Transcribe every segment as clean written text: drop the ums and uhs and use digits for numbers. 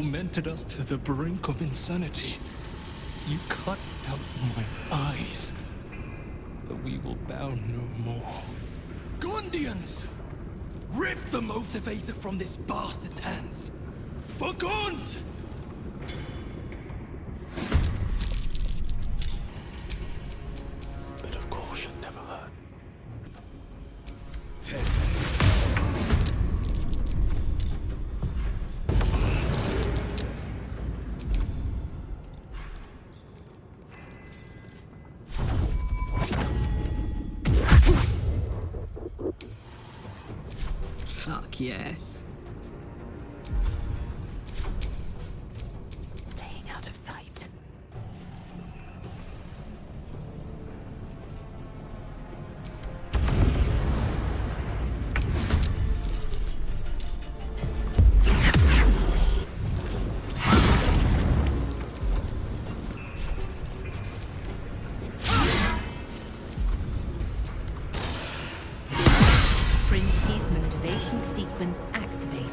tormented us to the brink of insanity. You cut out my eyes, but we will bow no more. Gondians! Rip the motivator from this bastard's hands! For Gond! Bit of caution never hurt. Fuck yes. Staying out of sight. Prinsky's motivation sequence activated.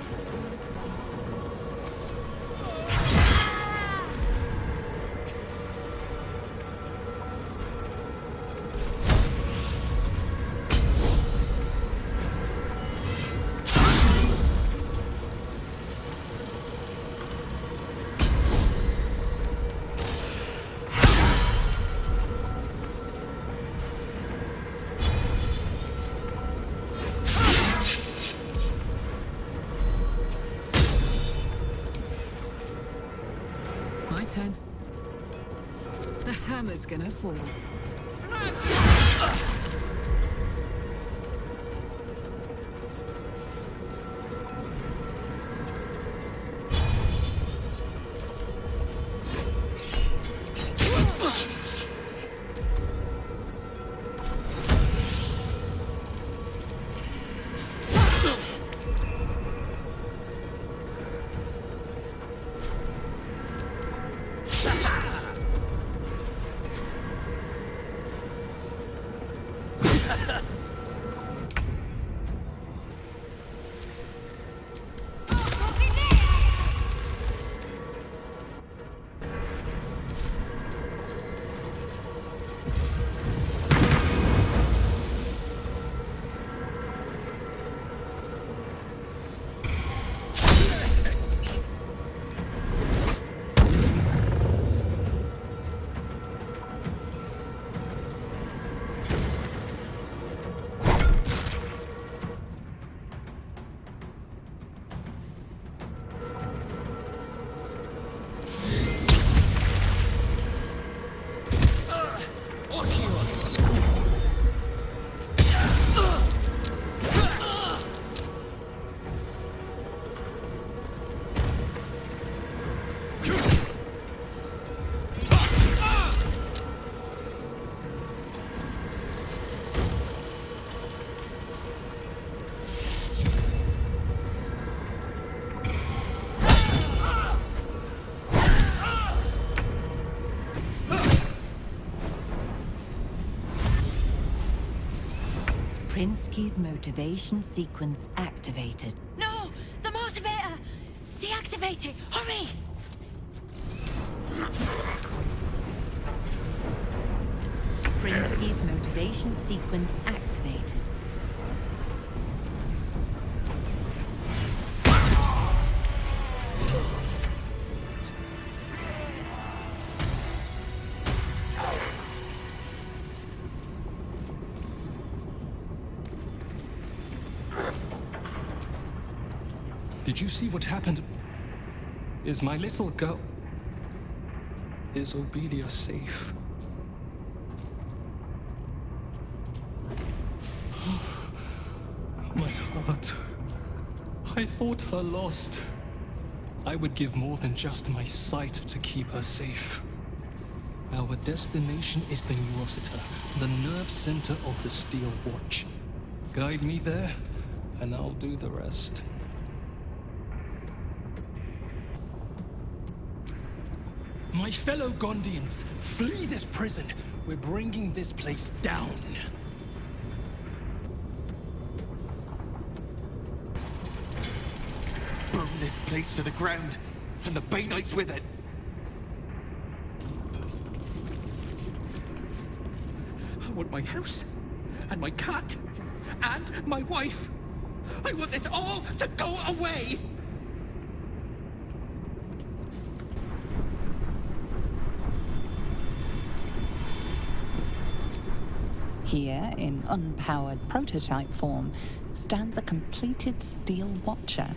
My turn. The hammer's gonna fall. Prinsky's motivation sequence activated. No! The motivator! Deactivate it! Hurry! Prinsky's motivation sequence activated. Did you see what happened? Is my little girl... Is Obedia safe? My heart. I thought her lost. I would give more than just my sight to keep her safe. Our destination is the Nuosita, the nerve center of the Steel Watch. Guide me there, and I'll do the rest. My fellow Gondians, flee this prison. We're bringing this place down. Burn this place to the ground. And the Bay Knight's with it. I want my house, and my cat, and my wife. I want this all to go away! Here, in unpowered prototype form, stands a completed steel watcher,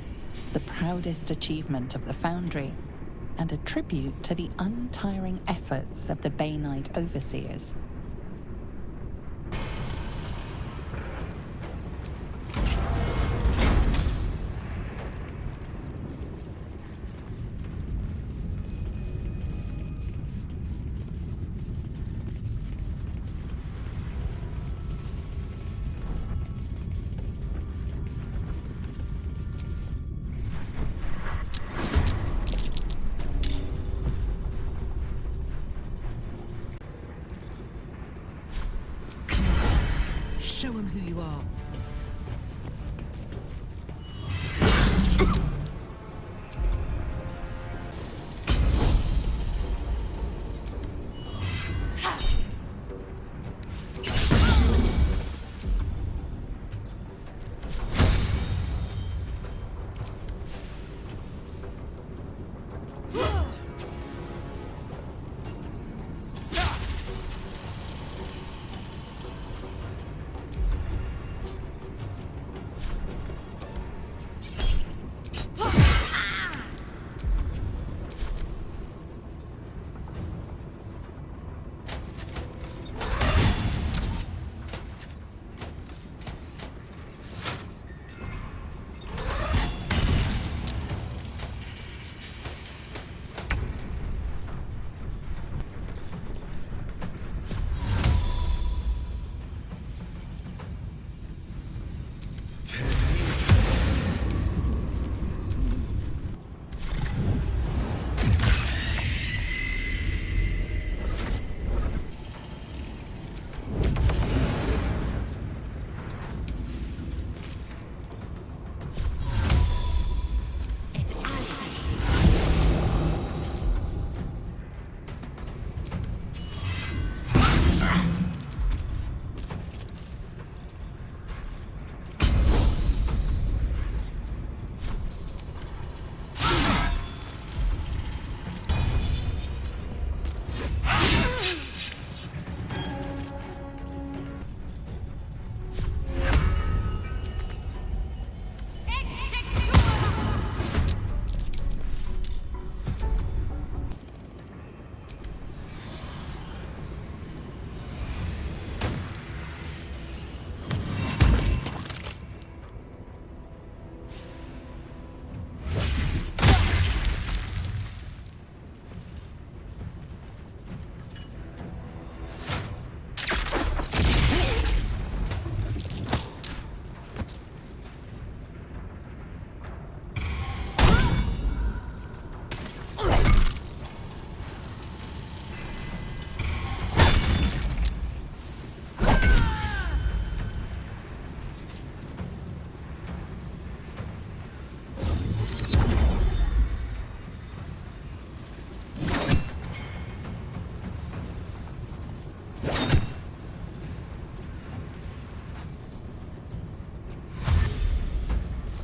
the proudest achievement of the Foundry, and a tribute to the untiring efforts of the Bay Knight Overseers. Show him who you are.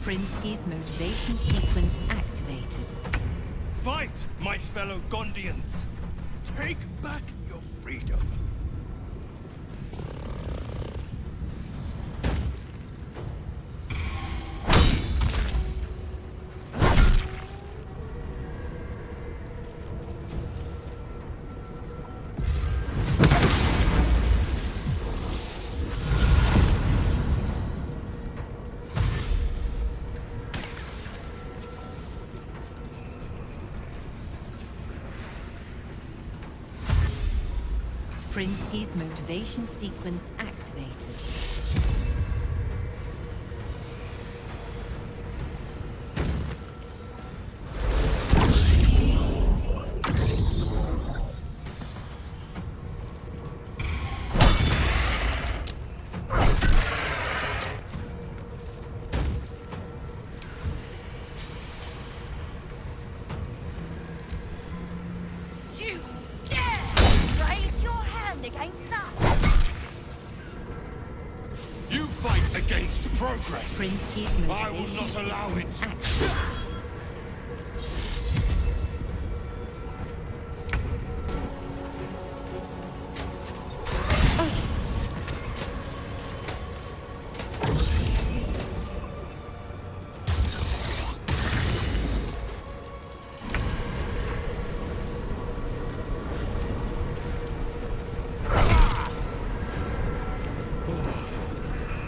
Prinsky's motivation sequence activated. Fight, my fellow Gondians! Take back your freedom! Prinsky's motivation sequence activated. fighting against us. You fight against progress. Prinsky's I will motivation not allow it. sequence activated.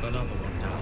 Another one down.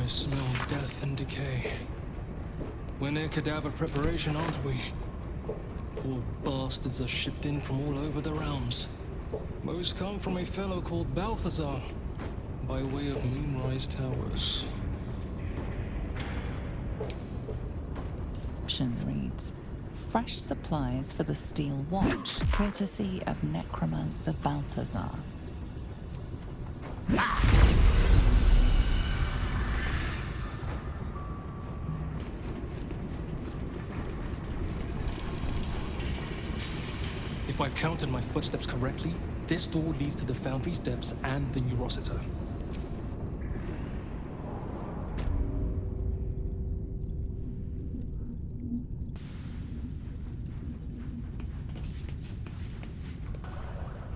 I smell death and decay. We're near cadaver preparation, aren't we? Poor bastards are shipped in from all over the realms. Most come from a fellow called Balthazar, by way of Moonrise Towers. Option reads, fresh supplies for the Steel Watch, courtesy of Necromancer Balthazar. If I've counted my footsteps correctly, this door leads to the Foundry's depths and the Neurosita.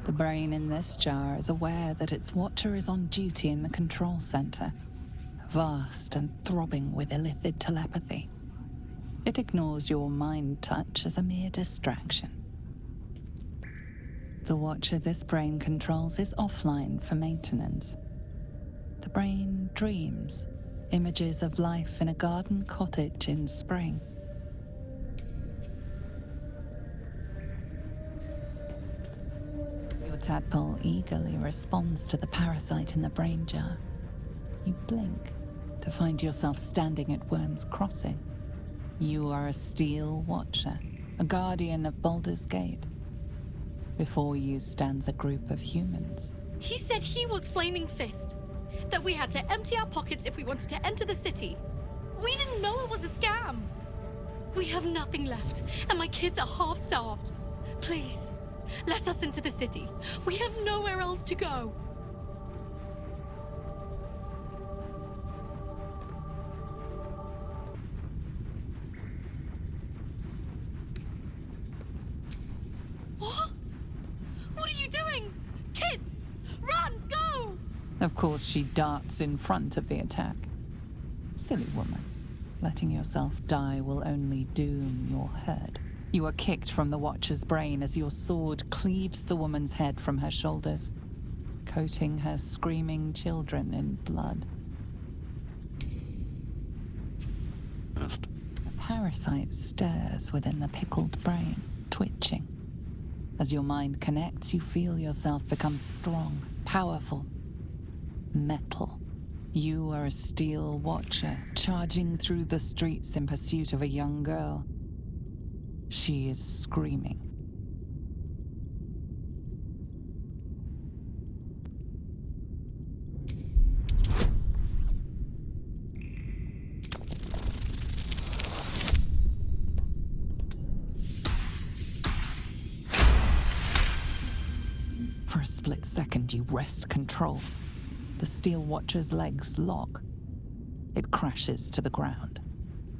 The brain in this jar is aware that its watcher is on duty in the control center, vast and throbbing with illithid telepathy. It ignores your mind touch as a mere distraction. The watcher this brain controls is offline for maintenance. The brain dreams, images of life in a garden cottage in spring. Your tadpole eagerly responds to the parasite in the brain jar. You blink to find yourself standing at Worm's Crossing. You are a Steel Watcher, a guardian of Baldur's Gate. Before you stands a group of humans. He said he was Flaming Fist. That we had to empty our pockets if we wanted to enter the city. We didn't know it was a scam. We have nothing left, and my kids are half-starved. Please, let us into the city. We have nowhere else to go. What? What are you doing? Kids, run, go! Of course, she darts in front of the attack. Silly woman. Letting yourself die will only doom your herd. You are kicked from the Watcher's brain as your sword cleaves the woman's head from her shoulders, coating her screaming children in blood. A parasite stirs within the pickled brain, twitching. As your mind connects, you feel yourself become strong, powerful, metal. You are a steel watcher, charging through the streets in pursuit of a young girl. She is screaming. For a split second, you wrest control. The Steel Watcher's legs lock. It crashes to the ground.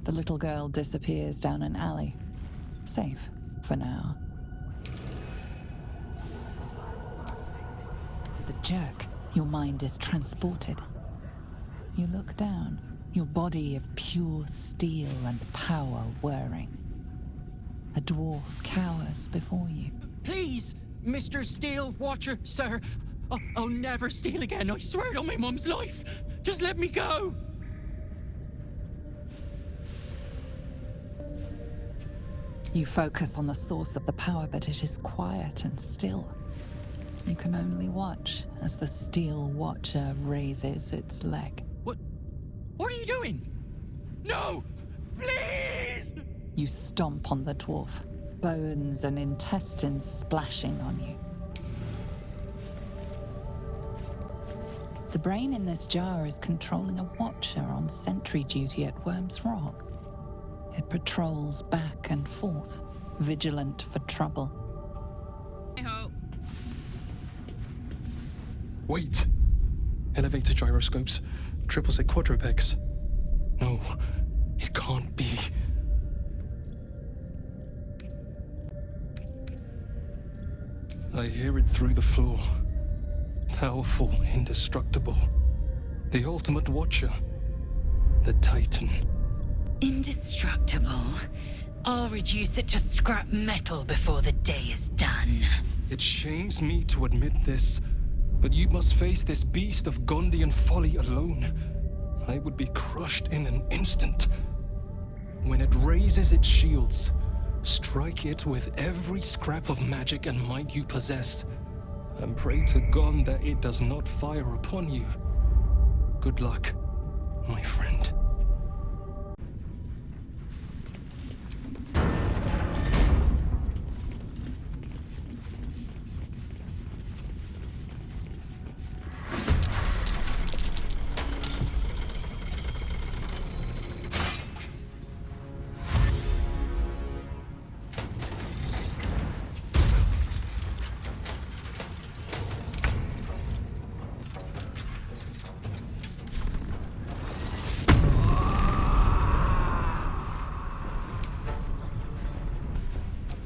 The little girl disappears down an alley. Safe for now. With a jerk, your mind is transported. You look down, your body of pure steel and power whirring. A dwarf cowers before you. Please, Mr. Steel Watcher, sir. I'll never steal again. I swear it on my mum's life. Just let me go. You focus on the source of the power, but it is quiet and still. You can only watch as the Steel Watcher raises its leg. What are you doing? No! Please! You stomp on the dwarf, bones and intestines splashing on you. The brain in this jar is controlling a watcher on sentry duty at Worm's Rock. It patrols back and forth, vigilant for trouble. Wait! Elevator gyroscopes. Triple set quadrupex. No, it can't be. I hear it through the floor. Powerful, indestructible. The ultimate watcher. The Titan. Indestructible. I'll reduce it to scrap metal before the day is done. It shames me to admit this, but you must face this beast of Gondian folly alone. I would be crushed in an instant. When it raises its shields, strike it with every scrap of magic and might you possess, and pray to God that it does not fire upon you. Good luck, my friend.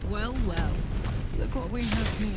Well, look what we have here.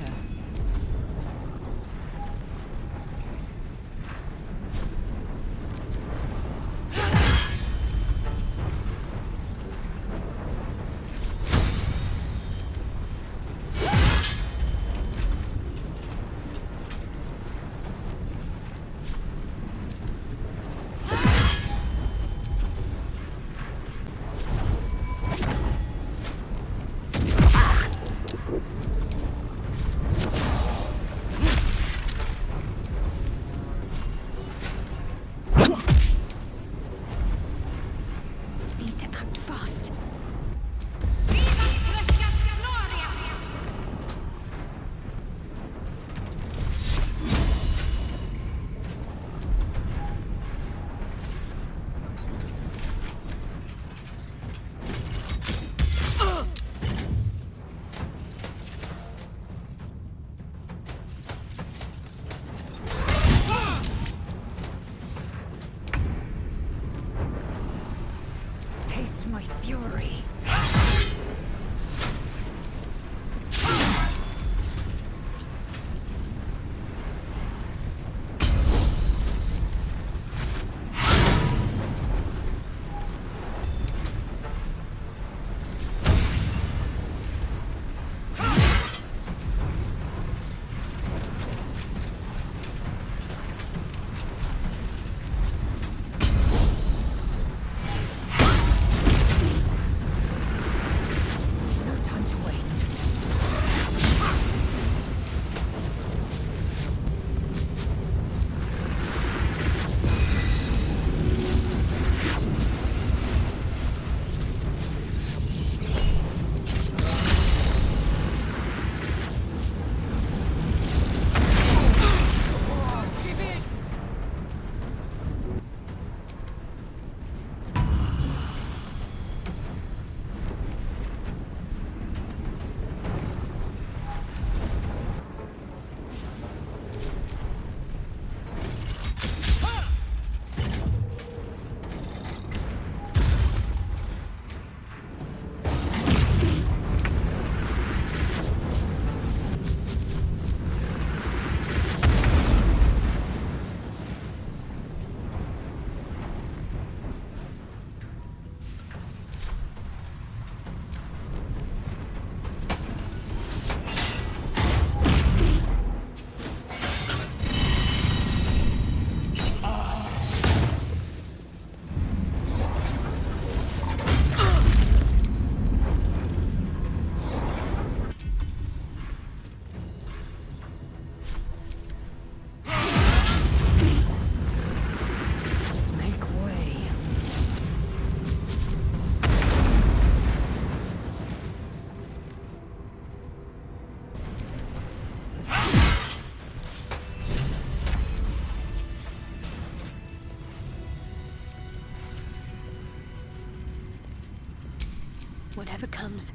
Whatever comes,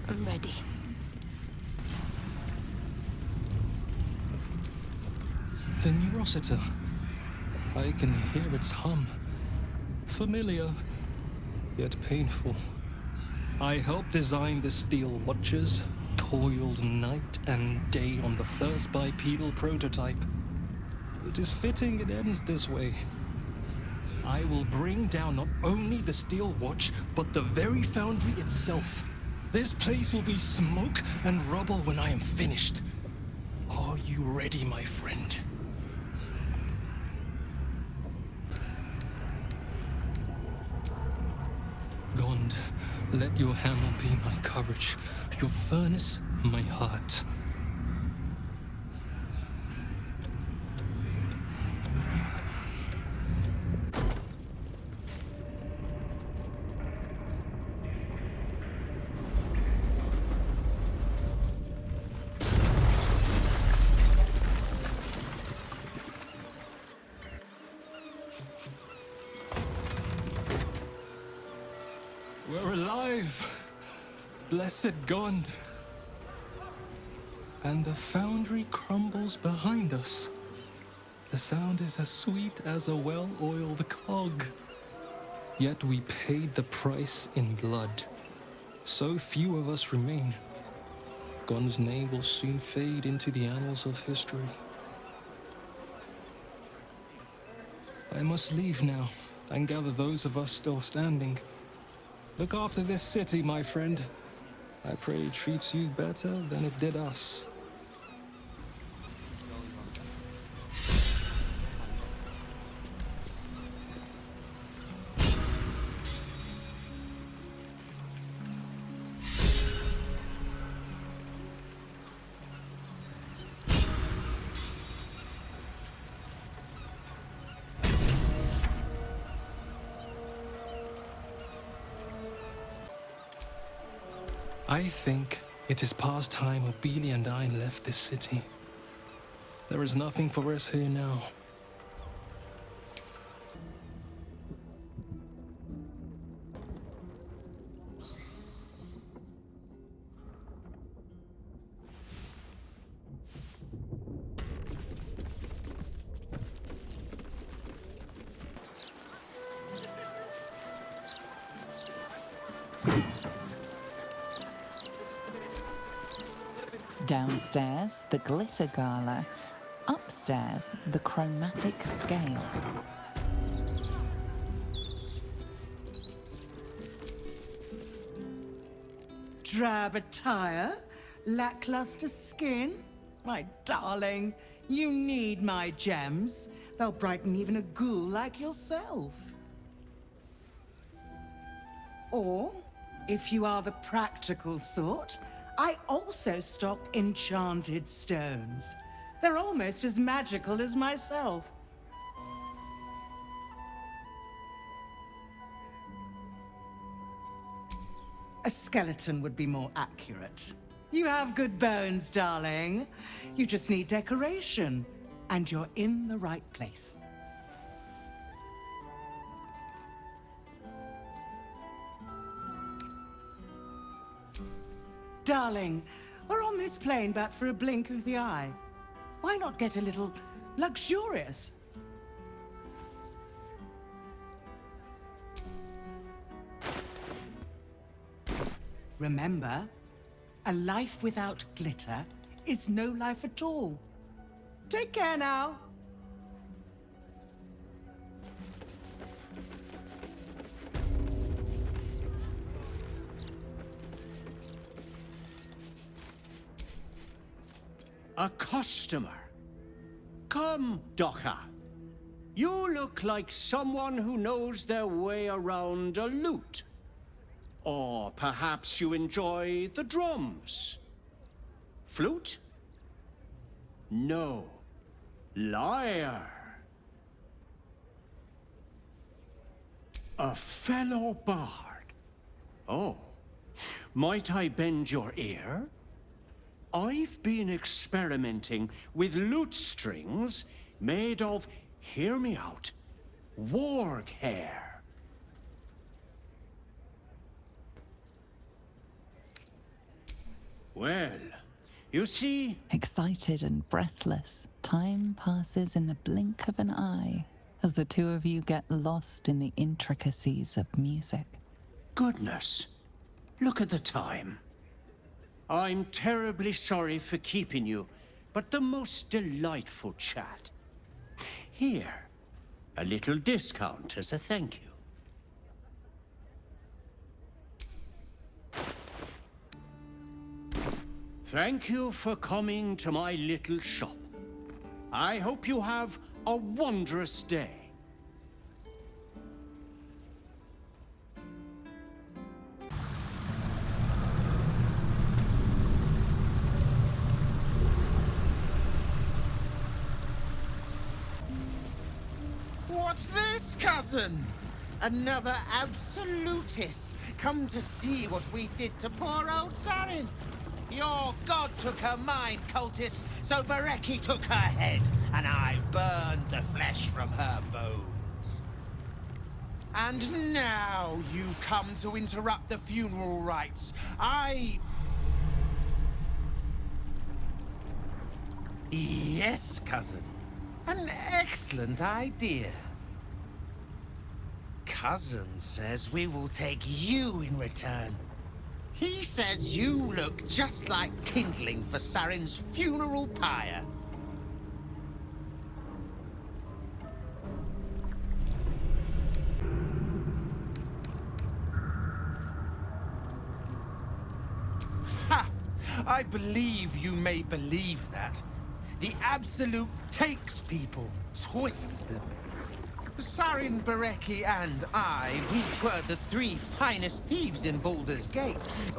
I'm ready. The Neurosita. I can hear its hum. Familiar, yet painful. I helped design the Steel Watchers, toiled night and day on the first bipedal prototype. It is fitting it ends this way. I will bring down not only the Steel Watch, but the very foundry itself. This place will be smoke and rubble when I am finished. Are you ready, my friend? Gond, let your hammer be my courage, your furnace my heart. We're alive! Blessed Gond! And the foundry crumbles behind us. The sound is as sweet as a well-oiled cog. Yet we paid the price in blood. So few of us remain. Gond's name will soon fade into the annals of history. I must leave now and gather those of us still standing. Look after this city, my friend. I pray it treats you better than it did us. I think it is past time Obelia and I left this city. There is nothing for us here now. Downstairs, the glitter gala. Upstairs, the chromatic scale. Drab attire, lackluster skin. My darling, you need my gems. They'll brighten even a ghoul like yourself. Or, if you are the practical sort, I also stock enchanted stones. They're almost as magical as myself. A skeleton would be more accurate. You have good bones, darling. You just need decoration, and you're in the right place. Darling, we're on this plane but for a blink of the eye. Why not get a little luxurious? Remember, a life without glitter is no life at all. Take care now. A customer. Come, Docha. You look like someone who knows their way around a lute. Or perhaps you enjoy the drums. Flute? No. Lyre. A fellow bard. Oh. Might I bend your ear? I've been experimenting with lute strings made of, hear me out, warg hair. Well, you see... Excited and breathless, time passes in the blink of an eye as the two of you get lost in the intricacies of music. Goodness, look at the time. I'm terribly sorry for keeping you, but the most delightful chat. Here, a little discount as a thank you. Thank you for coming to my little shop. I hope you have a wondrous day. What's this, cousin? Another absolutist come to see what we did to poor old Sarin. Your god took her mind, cultist, so Bereki took her head, and I burned the flesh from her bones. And now you come to interrupt the funeral rites. Yes, cousin. An excellent idea. Cousin says we will take you in return. He says you look just like kindling for Sarin's funeral pyre. Ha! I believe you may believe that. The Absolute takes people, twists them. Sarin, Bereki, and I, we were the three finest thieves in Baldur's Gate.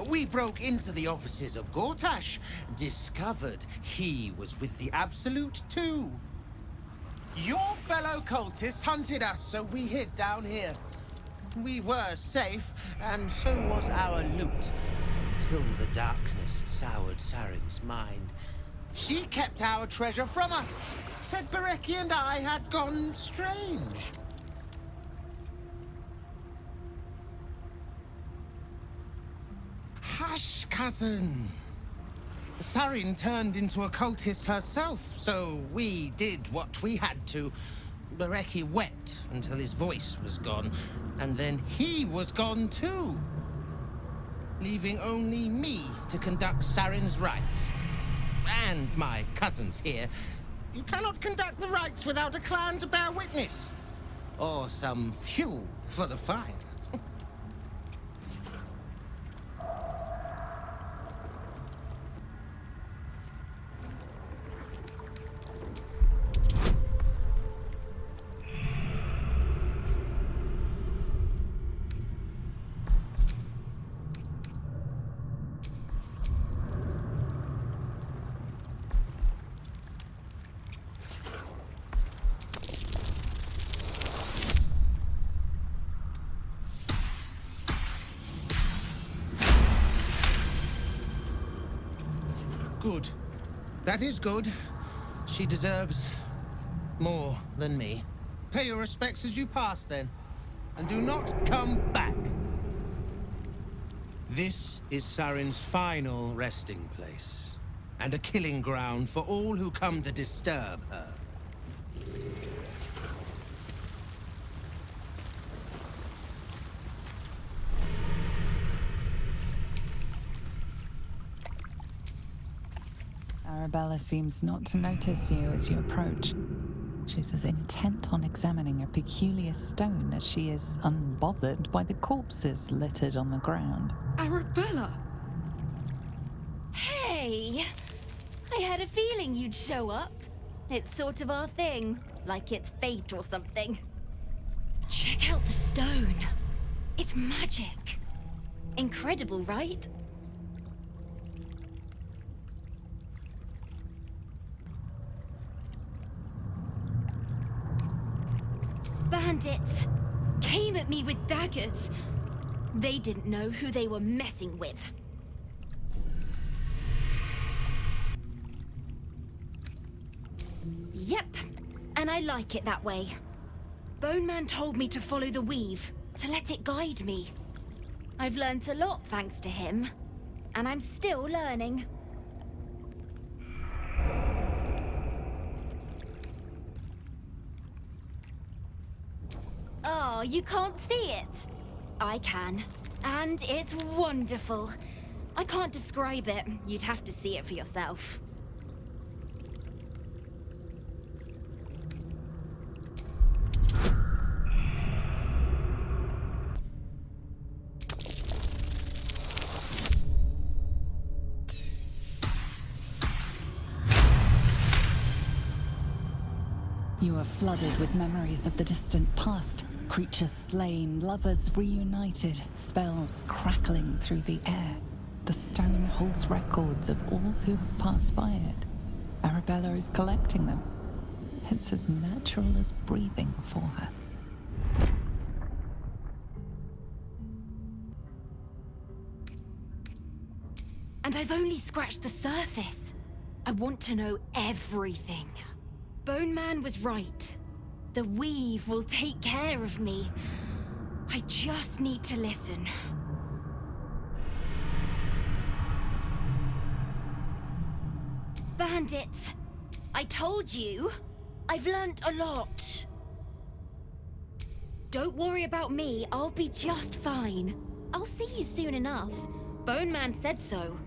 We broke into the offices of Gortash, discovered he was with the Absolute too. Your fellow cultists hunted us, so we hid down here. We were safe, and so was our loot, until the darkness soured Sarin's mind. She kept our treasure from us, said Bereki and I had gone strange. Hush, cousin. Sarin turned into a cultist herself, so we did what we had to. Bereki wept until his voice was gone, and then he was gone too, leaving only me to conduct Sarin's rites. And my cousins here. You cannot conduct the rites without a clan to bear witness. Or some fuel for the fire. Good. That is good. She deserves more than me. Pay your respects as you pass, then. And do not come back. This is Sarin's final resting place, and a killing ground for all who come to disturb her. Arabella seems not to notice you as you approach. She's as intent on examining a peculiar stone as she is unbothered by the corpses littered on the ground. Arabella! Hey! I had a feeling you'd show up. It's sort of our thing, like it's fate or something. Check out the stone. It's magic. Incredible, right? Bandits came at me with daggers. They didn't know who they were messing with. Yep, and I like it that way. Bone Man told me to follow the weave, to let it guide me. I've learnt a lot thanks to him. and I'm still learning. Oh, you can't see it? I can. And it's wonderful. I can't describe it. You'd have to see it for yourself. You are flooded with memories of the distant past. Creatures slain, lovers reunited, spells crackling through the air. The stone holds records of all who have passed by it. Arabella is collecting them. It's as natural as breathing for her. And I've only scratched the surface. I want to know everything. Bone Man was right. The weave will take care of me. I just need to listen. Bandits! I told you! I've learnt a lot. Don't worry about me, I'll be just fine. I'll see you soon enough. Bone Man said so.